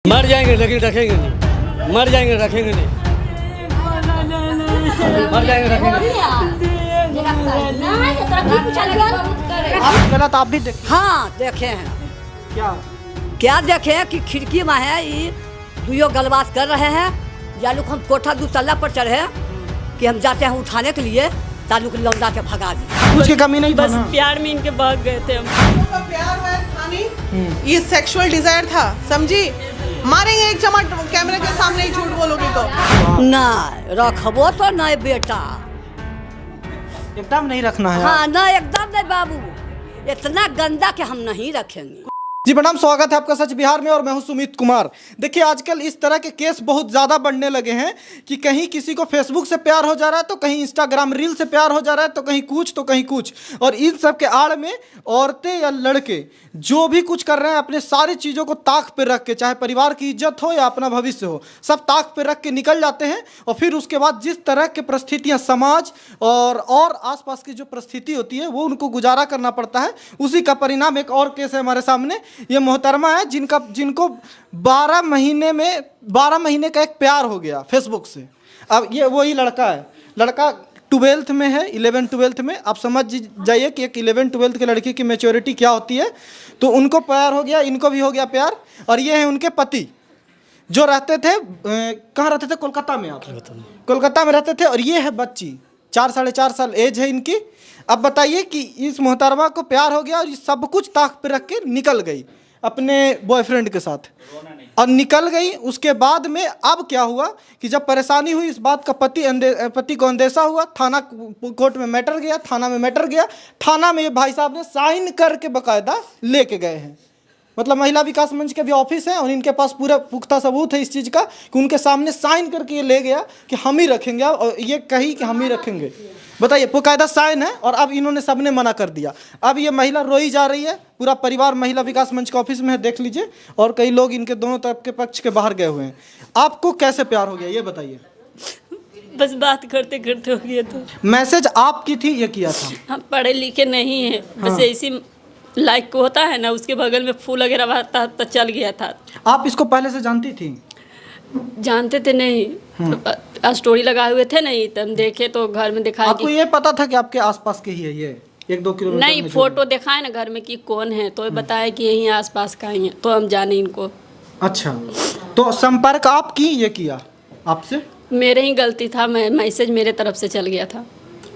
मर जाएंगे लेकिन रखेंगे नहीं, मर जाएंगे रखेंगे नहीं, मर जाएंगे रखेंगे। आप गलत आप भी देख। हाँ देखे हैं। क्या क्या देखे हैं कि खिड़की में है ये दुयो गलबात कर रहे हैं। जालू हम कोठा 2 तल्ला पर चढ़े कि हम जाते हैं उठाने के लिए, तालुक लौटा के भगा दी। कुछ की कमी नहीं था बस ना? प्यार में इनके भाग गए थे हम। का प्यार व्यार था नहीं, ये सेक्सुअल डिजायर था, समझी? मारेंगे एक चमट कैमरे के सामने ही झूठ बोलोगे तो। नहीं रखबो तो नहीं बेटा। एकदम नहीं रखना है। हाँ नहीं एकदम नहीं बाबू, इतना गंदा कि हम नहीं रखेंगे। जी प्रणाम, स्वागत है आपका सच बिहार में और मैं हूं सुमित कुमार। देखिए आजकल इस तरह के केस बहुत ज़्यादा बढ़ने लगे हैं कि कहीं किसी को फेसबुक से प्यार हो जा रहा है तो कहीं इंस्टाग्राम रील से प्यार हो जा रहा है तो कहीं कुछ तो कहीं कुछ। और इन सब के आड़ में औरतें या लड़के जो भी कुछ कर रहे हैं अपने सारी चीज़ों को ताक पे रख के, चाहे परिवार की इज्जत हो या अपना भविष्य हो, सब ताक पे रख के निकल जाते हैं। और फिर उसके बाद जिस तरह की परिस्थितियाँ समाज और आसपास की जो परिस्थिति होती है वो उनको गुजारा करना पड़ता है। उसी का परिणाम एक और केस है हमारे सामने। ये मोहतरमा है जिनको 12 महीने का एक प्यार हो गया फेसबुक से। अब ये वही लड़का है, लड़का 12th में है, 11-12th में। आप समझ जाइए कि एक 11-12th के लड़की की मैच्योरिटी क्या होती है। तो उनको प्यार हो गया, इनको भी हो गया प्यार। और ये हैं उनके पति जो रहते थे कहाँ रहते थे? कोलकाता में। आप कोलकाता में रहते थे। और ये है बच्ची, 4-4.5 साल एज है इनकी। अब बताइए कि इस मोहतरमा को प्यार हो गया और सब कुछ ताक पे रख के निकल गई अपने बॉयफ्रेंड के साथ और निकल गई। उसके बाद में अब क्या हुआ कि जब परेशानी हुई इस बात का पति को अंदेशा हुआ, थाना कोर्ट में मैटर गया, थाना में मैटर गया। थाना में ये भाई साहब ने साइन करके बाकायदा लेके गए हैं। मतलब महिला विकास मंच के भी ऑफिस है और इनके पास पूरा पुख्ता सबूत है इस चीज़ का कि उनके सामने साइन करके ये ले गया कि हम ही रखेंगे। और ये कही कि हम ही रखेंगे। बताइए, बाकायदा साइन है। और अब इन्होंने सबने मना कर दिया। अब ये महिला रोई जा रही है। पूरा परिवार महिला विकास मंच के ऑफिस में है, देख लीजिए। और कई लोग इनके दोनों तरफ के पक्ष के बाहर गए हुए हैं। आपको कैसे प्यार हो गया ये बताइए? बस बात करते करते हो गया। तो मैसेज आपकी थी, ये किया था? हम पढ़े लिखे नहीं हैं, बस ऐसी लाइक को होता है ना, उसके बगल में फूल वगैरह आता तो चल गया था। आप इसको पहले से जानती थी? जानते थे नहीं, तो स्टोरी लगाए हुए थे नहीं, तो हम देखे तो घर में दिखाया आपको ये पता था कि आपके आसपास के ही है ये 1-2 किलोमीटर? नहीं, फोटो दिखाए ना घर में कि कौन है, तो बताया कि यहीं आसपास का ही है, तो हम जाने इनको। अच्छा, तो संपर्क आप की ये किया आपसे? मेरे ही गलती था, मैं मैसेज मेरे तरफ से चल गया था।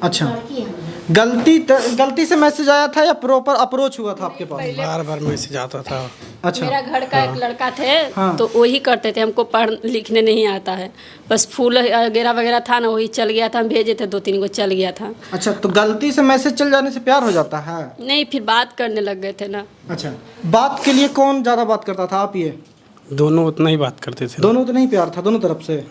अच्छा, गलती से मैसेज आया था या प्रॉपर अप्रोच हुआ था आपके पास? बार मैसेज आता था। अच्छा, मेरा घर का एक लड़का थे, हाँ। तो वही करते थे। हमको पढ़ लिखने नहीं आता है, बस फूल वगैरह था ना, वही चल गया था। हम भेजे थे 2-3 को, चल गया था। अच्छा, तो गलती से मैसेज चल जाने से प्यार हो जाता है? नहीं, फिर बात करने लग गए थे ना। अच्छा, बात के लिए कौन ज़्यादा बात करता था, आप ये? दोनों उतना ही बात करते थे। दोनों तो नहीं, प्यार था दोनों तरफ से।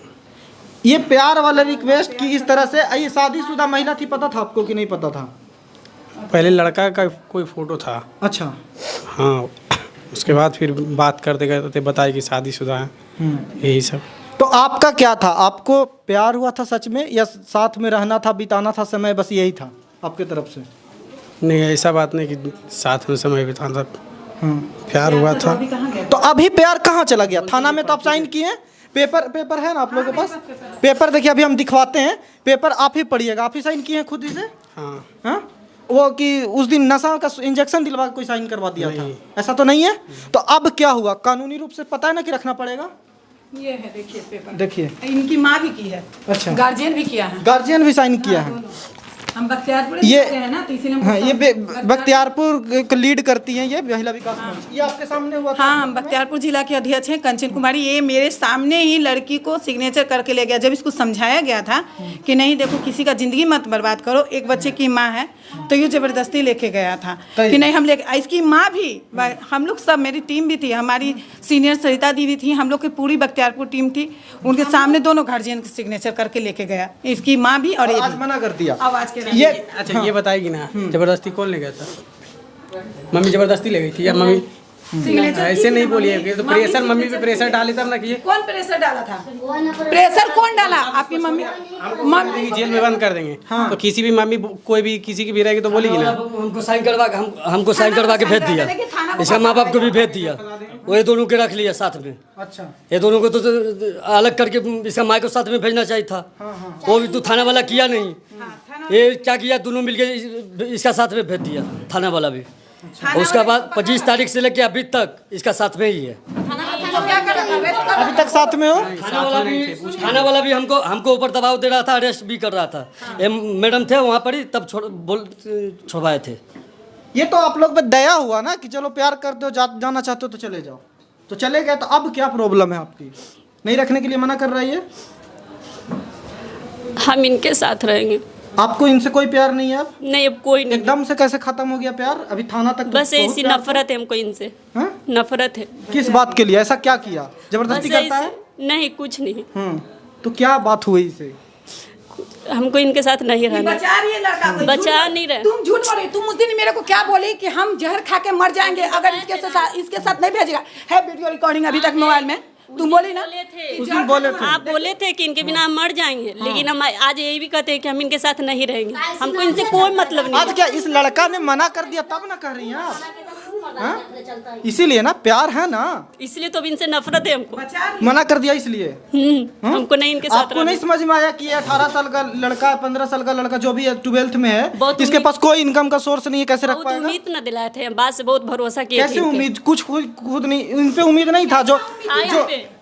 ये प्यार वाला रिक्वेस्ट की इस तरह से। ये शादीशुदा महिला थी, पता था आपको कि नहीं पता था? पहले लड़का का कोई फोटो था। अच्छा, हाँ, उसके बाद फिर बात करते करते बताया कि शादीशुदा है, यही सब। तो आपका क्या था? आपको प्यार हुआ था सच में, या साथ में रहना था, बिताना था समय, बस यही था आपके तरफ से? नहीं, ऐसा बात नहीं कि साथ में समय बिताना था, प्यार हुआ था। तो अभी प्यार कहाँ चला गया? थाना में तो आप साइन किए हैं। पेपर है ना आप लोगों के पास? पेपर देखिए, अभी हम दिखवाते हैं। पेपर आप ही पढ़िएगा। आप ही साइन किए हैं खुद ही से? हाँ। हाँ, वो कि उस दिन नशा का इंजेक्शन दिलवा के कोई साइन करवा दिया था, ऐसा तो नहीं है? तो अब क्या हुआ? कानूनी रूप से पता है ना कि रखना पड़ेगा। ये है, देखिए पेपर, देखिए इनकी माँ भी की है। अच्छा, गार्जियन भी किया है। गार्जियन भी साइन किया है। हम बख्तियारपुर ये है ना, तो इसीलिए हाँ, ये बख्तियारपुर को लीड करती हैं ये महिला विकास मंच। ये आपके सामने हुआ था? हाँ, हम बख्तियारपुर जिला के अध्यक्ष हैं कंचन कुमारी। ये मेरे सामने ही लड़की को सिग्नेचर करके ले गया। जब इसको समझाया गया था कि नहीं देखो, किसी का जिंदगी मत बर्बाद करो, एक बच्चे की माँ है, तो ये जबरदस्ती लेके गया था कि नहीं हम लेके। इसकी माँ भी, हम लोग सब, मेरी टीम भी थी, हमारी सीनियर सरिता दीदी थी, हम लोग की पूरी बख्तियारपुर टीम थी। उनके सामने दोनों गार्जियन के सिग्नेचर करके लेके गया, इसकी माँ भी और आज मना कर दिया। आवाज के ये अच्छा, ये बताएगी ना, जबरदस्ती कौन ले गया था? मम्मी जबरदस्ती ले गई थी या मम्मी? ऐसे नहीं बोलिए, तो प्रेशर मम्मी पे प्रेशर डाले तब ना किए। कौन प्रेशर डाला था? प्रेशर कौन डाला? आपकी मम्मी। मम्मी जेल में बंद कर देंगे। हाँ। तो किसी भी मम्मी कोई भी किसी की भी रहेगी तो बोलेगी ना। हमको साइन करवा के भेज दिया, इसका माँ बाप को भी भेज दिया। वो ये दोनों के रख लिया साथ में। अच्छा। ये दोनों को तो अलग करके इसका माँ को साथ में भेजना चाहिए था। वो भी तो थाना वाला किया नहीं। ये क्या किया, दोनों मिलके इसका साथ में भेज दिया थाना वाला भी। उसके बाद 25 तारीख से लेके अभी तक इसका साथ में ही है। अभी तक साथ में हो? थाना वाला भी हमको ऊपर दबाव दे रहा था, अरेस्ट भी कर रहा था। ये मैडम थे वहाँ पर ही, तब छुड़वाए थे। ये तो आप लोग पे दया हुआ ना कि चलो प्यार करते हो, जाना चाहते हो तो चले जाओ, तो चले गए। तो अब क्या प्रॉब्लम है आपकी? नहीं रखने के लिए मना कर रही है? हम इनके साथ रहेंगे। आपको इनसे कोई प्यार नहीं है? अब नहीं, अब कोई नहीं। एकदम से कैसे खत्म हो गया प्यार? अभी थाना तक बस ऐसी नफरत है हमको इनसे। हाँ? नफरत है। किस बात के लिए? ऐसा क्या किया? जबरदस्ती बस करता है? नहीं, कुछ नहीं। तो क्या बात हुई इसे? हमको इनके साथ नहीं रहना। बचा रही है लड़का को, बचा नहीं रहे। तुम झूठ बोल रही। तुम उस दिन मेरे को क्या बोली कि हम जहर खा के मर जाएंगे अगर इसके साथ नहीं भेजेगा। है वीडियो रिकॉर्डिंग अभी तक मोबाइल में। तुम बोली ना, उस दिन बोले थे। आप बोले थे कि इनके बिना हम मर जाएंगे, लेकिन हम आज यही भी कहते हैं कि हम इनके साथ नहीं रहेंगे। हमको इनसे कोई मतलब नहीं। आज क्या इस लड़का ने मना कर दिया तब ना कर रही हैं आप? हाँ? इसीलिए ना, प्यार है ना, इसलिए तो अब इनसे नफरत है हमको। मना कर दिया इसलिए। हमको नहीं इनके साथ आपको नहीं समझ में आया कि ये 18 साल का लड़का, 15 साल का लड़का जो भी है, 12th में है, इसके पास कोई इनकम का सोर्स नहीं है, कैसे रख बहुत पाएगा? उम्मीद न दिलाए थे, बात से बहुत भरोसा किया। कैसे उम्मीद? कुछ खुद नहीं, इन पे उम्मीद नहीं था।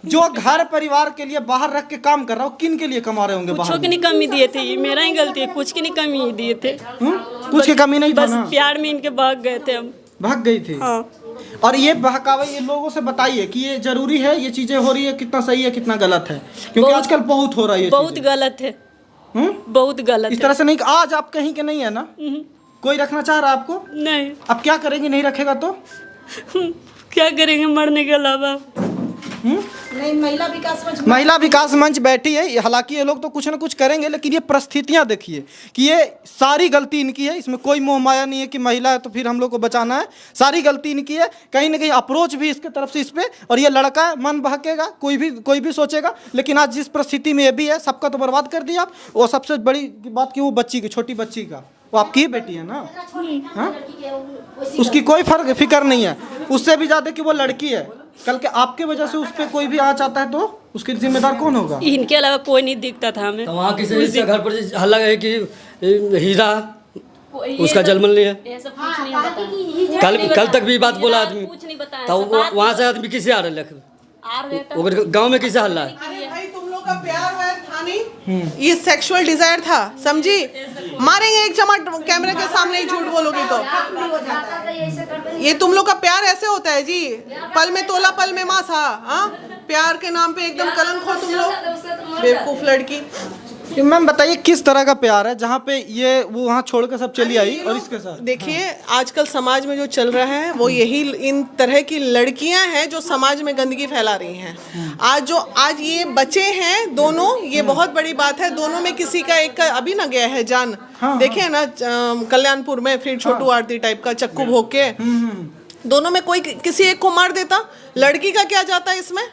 जो घर परिवार के लिए बाहर रख के काम कर रहा हो, किन के लिए कमा रहे होंगे बाहर? कुछ की नहीं कमी दिए थे, ये मेरा ही गलती है। कुछ की नहीं कमी दिए थे। कुछ की कमी नहीं था बस ना? प्यार में इनके भाग गए थे हम। भाग गई थी। हाँ। और ये बहकावे, ये लोगों से बताइए कि ये जरूरी है, ये चीजें हो रही है, कितना सही है कितना गलत है, क्योंकि आजकल बहुत हो रहा है ये बहुत चीजें। गलत है। बहुत गलत इस तरह से नहीं। आज आप कहीं के नहीं है ना? कोई रखना चाह रहा है आपको? नहीं। अब क्या करेंगे नहीं रखेगा तो? क्या करेंगे मरने के अलावा? नहीं, महिला विकास मंच बैठी है। हालांकि ये लोग तो कुछ ना कुछ करेंगे, लेकिन ये परिस्थितियां देखिए कि ये सारी गलती इनकी है। इसमें कोई मोह माया नहीं है कि महिला है तो फिर हम लोग को बचाना है। सारी गलती इनकी है। कहीं ना कहीं अप्रोच भी इसके तरफ से इस पे, और ये लड़का है, मन बहकेगा, कोई भी सोचेगा। लेकिन आज जिस परिस्थिति में ये भी है, सबका तो बर्बाद कर दिया आप। वो सबसे बड़ी बात कि वो बच्ची की, छोटी बच्ची का, वो आपकी ही बेटी है ना? हाँ? उसकी कोई फर्क फिक्र नहीं है, उससे भी ज्यादा कि वो लड़की है। कल के आपके वजह से उस पर कोई भी आँच आता है तो उसके जिम्मेदार कौन होगा? इनके अलावा कोई नहीं दिखता था हमें। तो वहाँ किसी घर पर हल्ला है कि हीरा उसका जलमल नहीं है। ऐसा कुछ नहीं बताया। कल तक भी बात बोला आदमी। कुछ नहीं बताया। तो वहाँ से आदमी किसे आ रहे? गाँव में किसे हल्ला है? अरे भाई, तुम लोग का प्यार वायर था नहीं, ये सेक्सुअल डिजायर था, समझी? मारेंगे एक चमाट कैमरे के सामने ही झूठ बोलोगे तो। ये तुम लोग का प्यार ऐसे होता है जी, पल में तोला पल में मासा। हाँ, प्यार के नाम पे एकदम कलंक हो तुम लोग, बेवकूफ लड़की। मैम बताइए किस तरह का प्यार है जहाँ पे ये वो वहाँ छोड़कर सब चली आई और इसके साथ? देखिए, आजकल समाज में जो चल रहा है वो यही, इन तरह की लड़कियां हैं जो समाज में गंदगी फैला रही हैं। आज ये बचे हैं दोनों, ये बहुत बड़ी बात है। दोनों में किसी का एक का अभी ना गया है जान। देखे ना कल्याणपुर में, फिर छोटू आरती टाइप का चक्कू भोग के दोनों में कोई किसी एक को मार देता। लड़की का क्या जाता है इसमें?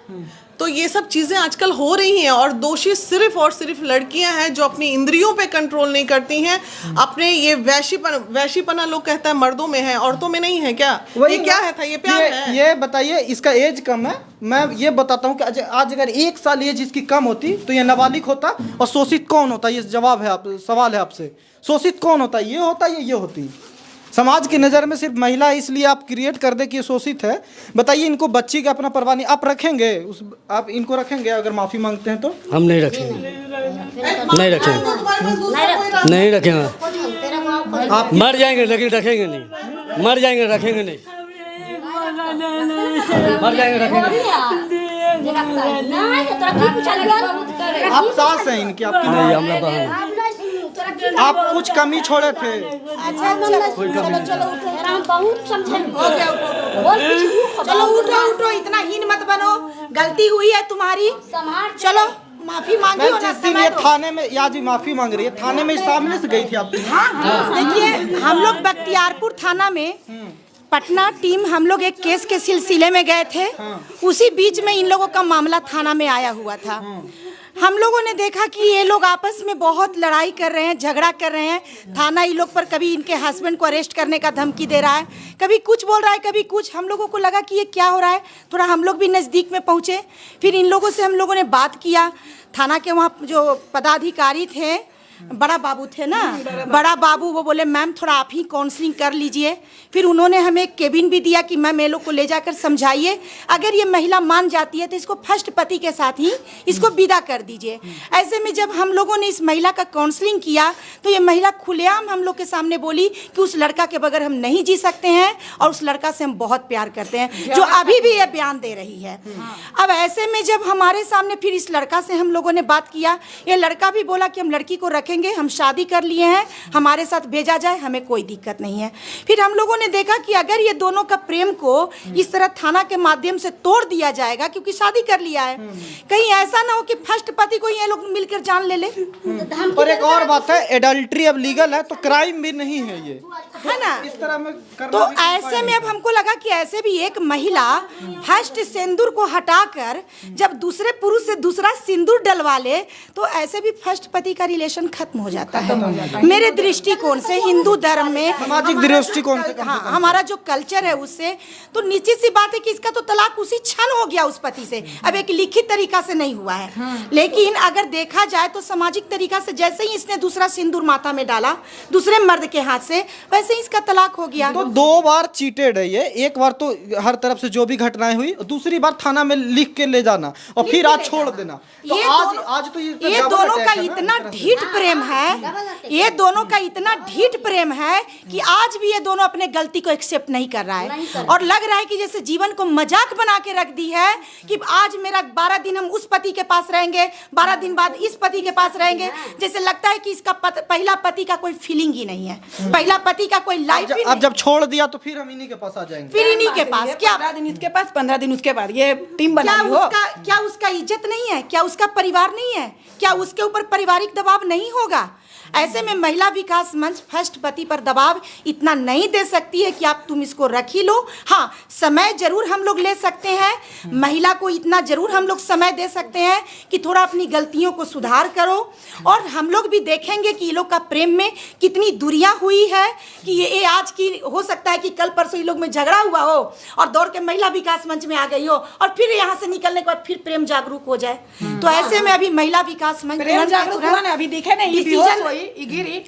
तो ये सब चीज़ें आजकल हो रही हैं, और दोषी सिर्फ और सिर्फ लड़कियां हैं जो अपनी इंद्रियों पे कंट्रोल नहीं करती हैं। अपने ये वैशीपना लोग कहता है मर्दों में है, औरतों में नहीं है क्या? ये क्या है था? ये प्यार है? ये बताइए, इसका एज कम है। मैं ये बताता हूँ कि आज अगर 1 साल एज इसकी कम होती तो ये नाबालिग होता। और शोषित कौन होता? ये जवाब है, सवाल है आपसे। शोषित कौन होता? ये होता या ये होती? समाज की नज़र में सिर्फ महिला है, इसलिए आप क्रिएट कर दे कि ये शोषित है। बताइए, इनको बच्ची का अपना परवाह नहीं, आप रखेंगे आप इनको रखेंगे अगर माफ़ी मांगते हैं तो? हम नहीं रखेंगे, नहीं रखेंगे, नहीं रखेंगे। आप मर जाएंगे लेकिन रखेंगे नहीं, मर जाएंगे रखेंगे नहीं, मर जाएंगे रखेंगे। आप सास हैं इनकी? आपकी नहीं, हम लोग बहन हैं। आप कुछ कमी छोड़े थे? चलो उठो, इतना हीन मत बनो। गलती हुई है तुम्हारी, चलो माफी मांगी हो ना। जिस दिन ये थाने में, या जी माफी मांग रही है, थाने में सामने से गई थी आप? देखिए, हम लोग बख्तियारपुर थाना में पटना टीम हम लोग एक केस के सिलसिले में गए थे। उसी बीच में इन लोगों का मामला थाना में आया हुआ था। हम लोगों ने देखा कि ये लोग आपस में बहुत लड़ाई कर रहे हैं, झगड़ा कर रहे हैं। थाना इन लोग पर कभी इनके हस्बैंड को अरेस्ट करने का धमकी दे रहा है, कभी कुछ बोल रहा है, कभी कुछ। हम लोगों को लगा कि ये क्या हो रहा है। थोड़ा हम लोग भी नज़दीक में पहुँचे, फिर इन लोगों से हम लोगों ने बात किया। थाना के वहाँ जो पदाधिकारी थे, बड़ा बाबू थे ना, बड़ा बाबू, वो बोले मैम थोड़ा आप ही काउंसलिंग कर लीजिए। फिर उन्होंने हमें एक केबिन भी दिया कि मैम ये लोग को ले जाकर समझाइए, अगर ये महिला मान जाती है तो इसको फर्स्ट पति के साथ ही इसको विदा कर दीजिए। ऐसे में जब हम लोगों ने इस महिला का काउंसलिंग किया तो ये महिला खुलेआम हम लोग के सामने बोली कि उस लड़का के बगैर हम नहीं जी सकते हैं और उस लड़का से हम बहुत प्यार करते हैं, जो अभी भी ये बयान दे रही है। अब ऐसे में जब हमारे सामने फिर इस लड़का से हम लोगों ने बात किया, ये लड़का भी बोला कि हम लड़की को रखेंगे, हम शादी कर लिए हैं, हमारे साथ भेजा जाए, हमें कोई दिक्कत नहीं है। फिर हम लोगों ने देखा कि अगर ये दोनों का प्रेम को इस तरह थाना के माध्यम से तोड़ दिया जाएगा, क्योंकि शादी कर लिया है, कहीं ऐसा ना हो कि फर्स्ट पति को ये लोग मिलकर जान ले ले। पर एक और बात है, एडल्ट्री अब लीगल है तो क्राइम भी नहीं है, ये है ना। इस तरह में तो ऐसे में अब हमको लगा कि ऐसे भी एक महिला फर्स्ट सिंदूर को हटाकर जब दूसरे पुरुष से दूसरा सिंदूर डलवा ले तो ऐसे भी फर्स्ट पति का रिलेशन खत्म हो जाता है। मेरे दृष्टिकोण से, हिंदू धर्म में, सामाजिक दृष्टिकोण से, हाँ, हमारा जो कल्चर है उससे तो निश्चित सी बात है कि इसका तो तलाक उसी क्षण हो गया उस पति से। अब एक लिखित तरीका से नहीं हुआ है, लेकिन अगर देखा जाए तो सामाजिक तरीका से जैसे ही इसने दूसरा सिंदूर माथा में डाला दूसरे मर्द के हाथ से, वैसे ही इसका तलाक हो गया। तो 2 बार चीटेड है ये, एक बार तो हर तरफ से जो भी घटनाएं हुई, दूसरी बार थाना में लिख के ले जाना और फिर आज छोड़ देना। तो आज तो ये दोनों का इतना ढीठ प्रेम है, ये दोनों का इतना ढीठ प्रेम है कि आज भी ये दोनों अपने गलती को एक्सेप्ट नहीं कर रहा है और लग रहा है कि जैसे जीवन को मजाक बना के रख दी है कि आज मेरा 12 दिन हम उस पति के पास रहेंगे, 12 दिन बाद इस पति के पास रहेंगे। जैसे लगता है कि इसका पहला पति का कोई फीलिंग ही नहीं है, पहला पति का कोई लाइफ ही अब जब छोड़ दिया तो फिर हम इन्हीं के पास आ जाएंगे, फिर इन्हीं के पास। क्या 15 दिन इसके पास, 15 दिन उसके बाद, ये टीम बना ली हो। क्या उसका इज्जत नहीं है? क्या उसका परिवार नहीं है? क्या उसके ऊपर पारिवारिक दबाव नहीं होगा? ऐसे में महिला विकास मंच फर्स्ट पति पर दबाव इतना नहीं दे सकती है कि आप तुम इसको रख ही लो। हाँ, समय जरूर हम लोग ले सकते हैं, महिला को इतना जरूर हम लोग समय दे सकते हैं कि थोड़ा अपनी गलतियों को सुधार करो। और हम लोग भी देखेंगे कि ये लोग का प्रेम में कितनी दूरियां हुई है कि ये आज की हो सकता है कि कल परसों ये लोग में झगड़ा हुआ हो और दौड़ के महिला विकास मंच में आ गई हो और फिर यहाँ से निकलने के बाद फिर प्रेम जागरूक हो जाए। तो ऐसे में अभी महिला विकास मंच अभी दिखे नहीं,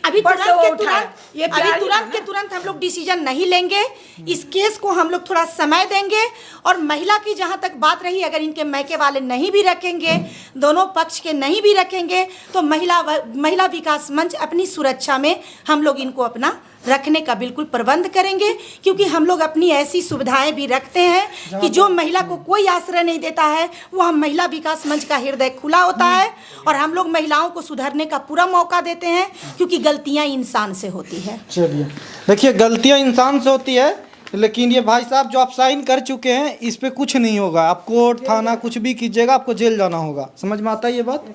अभी तुरंत के तुरंत हम लोग डिसीजन नहीं लेंगे। इस केस को हम लोग थोड़ा समय देंगे। और महिला की जहां तक बात रही, अगर इनके मैके वाले नहीं भी रखेंगे, दोनों पक्ष के नहीं भी रखेंगे, तो महिला विकास मंच अपनी सुरक्षा में हम लोग इनको अपना रखने का बिल्कुल प्रबंध करेंगे, क्योंकि हम लोग अपनी ऐसी सुविधाएं भी रखते हैं कि जो महिला को कोई आश्रय नहीं देता है वो हम महिला विकास मंच का हृदय खुला होता है और हम लोग महिलाओं को सुधरने का पूरा मौका देते हैं, क्योंकि गलतियां इंसान से होती है। चलिए, देखिए गलतियां इंसान से होती है, लेकिन ये भाई साहब जो आप साइन कर चुके हैं इस पे कुछ नहीं होगा। आप कोर्ट थाना कुछ भी कीजिएगा, आपको जेल जाना होगा। समझ में आता है ये बात?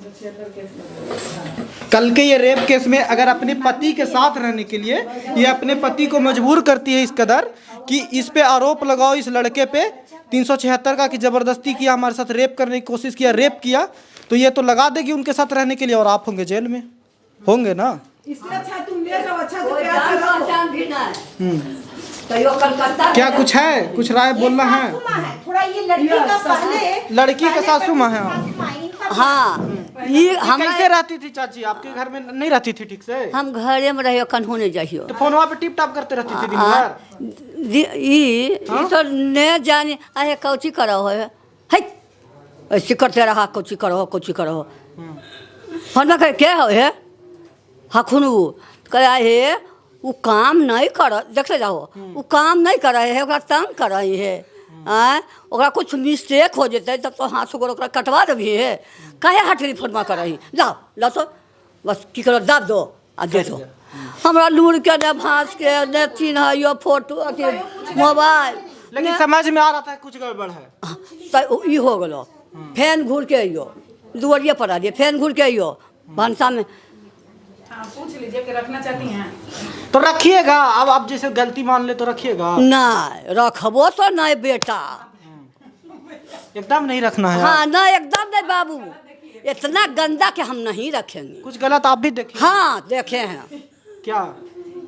कल के ये रेप केस में अगर अपने पति के साथ रहने के लिए ये अपने पति को मजबूर करती है इस कदर कि इस पे आरोप लगाओ, इस लड़के पे 376 का कि ज़बरदस्ती किया, हमारे साथ रेप करने की कोशिश किया, रेप किया, तो ये तो लगा देगी उनके साथ रहने के लिए और आप होंगे जेल में, होंगे ना। इससे अच्छा तुम ले जाओ, अच्छा से प्यार से क्या कुछ है, कुछ राय बोलना है? थोड़ा ये लड़की का पहले लड़की का सासू माँ है। हाँ, ये हम कैसे रहती थी चाची? आपके घर में नहीं रहती थी ठीक से? हम घरे में रहियो, कन्हू नहीं जाइयो। तो फोनवा पे टिप टाप करते रहती थी दिन भर? ई तो ने जाने आहे कौची करो है, ऐसे करते रहा, कौची करो फोन में क्या हो है हखुन कह है वो काम नहीं कर, देख जाओ वो काम नहीं कर रहे है, ओकरा तंग कर रही है। ओकरा कुछ मिस्टेक हो जाते तब तो हाथ से ओकरा कटवा देवी है, काहे हटरी फोनमा कर रही, जाओ ला तो बस की करो, दाब दो आ दे दो। हमरा लूर के ने भांस के ने चिन्ह फोटो अथी मोबाइल, लेकिन समझ में आ रहा था कुछ गड़बड़ है तो ई हो गलो। फैन घूर के अइयो, दुआरिया पर आ दिए, फैन घूर के अइयो भंसा में हाँ, पूछ लीजिए कि रखना चाहती हैं। तो रखिएगा, अब आप जैसे गलती मान ले तो रखिएगा। ना रखबो तो नहीं बेटा, एकदम नहीं रखना है। हाँ ना एकदम नहीं बाबू, इतना गंदा कि हम नहीं रखेंगे। कुछ गलत आप भी देखे? हाँ देखे हैं। क्या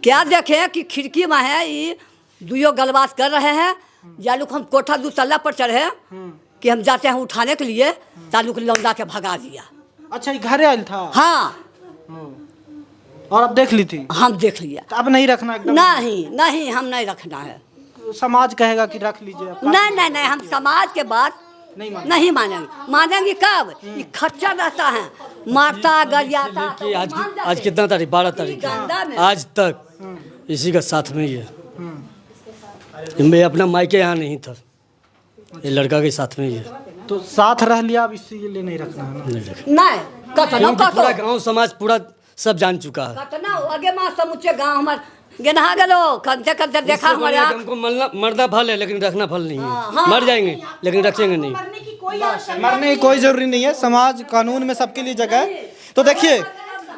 क्या देखे हैं कि खिड़की में है ये दुयो गलबात कर रहे हैं। जालूक हम कोठा 2 तल्ला पर चढ़े कि हम जाते हैं उठाने के लिए, तालुक लौंडा के भगा दिया। अच्छा, ये घरे आयल था? हाँ और अब देख ली थी? हम देख लिया। तो अब नहीं रखना एकदम? नहीं नहीं, हम नहीं रखना है। समाज कहेगा कि रख लीजिए। नहीं नहीं नहीं, हम समाज के बात नहीं मानेंगे। मानेंगे कब? ये खच्चा रहता है, मारता गरियाता। कि आज कितना तारीख? 12 तारीख है। आज तक इसी का साथ में ही है। मैं अपना मायके यहाँ नहीं था, ये लड़का के साथ में ही है। तो साथ रह लिया, अब इसीलिए नहीं रखना है ना? नहीं कतना क्योंकि पूरा गांव समाज पूरा सब जान चुका है। कतना आगे मां समूचे गांव हमार गेनहा गेलो, कंते कंते देखा हमारे आँख। हमको मरना फल है लेकिन रखना फल नहीं है। मर जाएंगे लेकिन रखेंगे नहीं। मरने की कोई जरूरी नहीं है, समाज कानून में सबके लिए जगह है। तो देखिए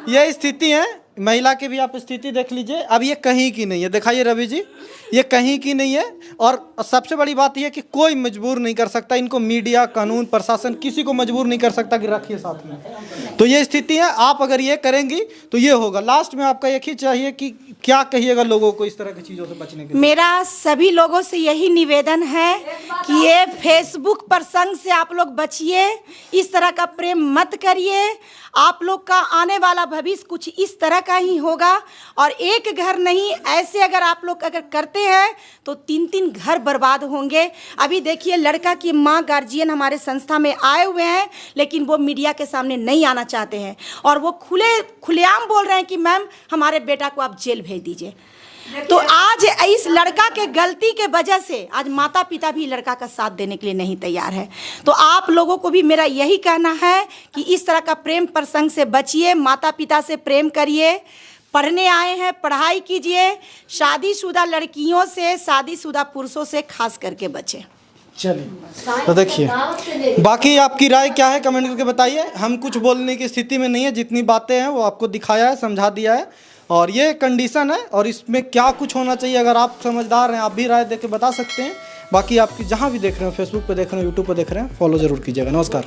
ये स्थिति है, महिला की भी आप स्थिति देख लीजिए। अब ये कहीं की नहीं है, दिखाइए रवि जी, ये कहीं की नहीं है। और सबसे बड़ी बात यह है कि कोई मजबूर नहीं कर सकता इनको, मीडिया, कानून, प्रशासन किसी को मजबूर नहीं कर सकता कि रखिए साथ में। तो ये स्थिति है, आप अगर ये करेंगी तो ये होगा। लास्ट में आपका एक ही चाहिए कि क्या कहिएगा लोगों को इस तरह की चीज़ों से बचने के लिए? मेरा सभी लोगों से यही निवेदन है कि ये फेसबुक प्रसंग से आप लोग बचिए, इस तरह का प्रेम मत करिए। आप लोग का आने वाला भविष्य कुछ इस तरह का ही होगा। और एक घर नहीं, ऐसे अगर आप लोग अगर करते हैं तो 3-3 घर बर्बाद होंगे। अभी देखिए लड़का की माँ गार्जियन हमारे संस्था में आए हुए हैं, लेकिन वो मीडिया के सामने नहीं आना चाहते हैं और वो खुलेआम बोल रहे हैं कि मैम हमारे बेटा को आप जेल भेज दीजिए। तो आज इस लड़का के गलती के वजह से आज माता पिता भी लड़का का साथ देने के लिए नहीं तैयार है। तो आप लोगों को भी मेरा यही कहना है कि इस तरह का प्रेम प्रसंग से बचिए, माता पिता से प्रेम करिए, पढ़ने आए हैं पढ़ाई कीजिए, शादीशुदा लड़कियों से, शादीशुदा पुरुषों से खास करके बचें। चलिए तो देखिए, बाकी आपकी राय क्या है कमेंट करके बताइए। हम कुछ बोलने की स्थिति में नहीं है, जितनी बातें हैं वो आपको दिखाया है, समझा दिया है। और ये कंडीशन है और इसमें क्या कुछ होना चाहिए, अगर आप समझदार हैं आप भी राय दे के बता सकते हैं। बाकी आपकी जहाँ भी देख रहे हो, फेसबुक पे देख रहे हो, यूट्यूब पे देख रहे हैं, फॉलो जरूर कीजिएगा। नमस्कार।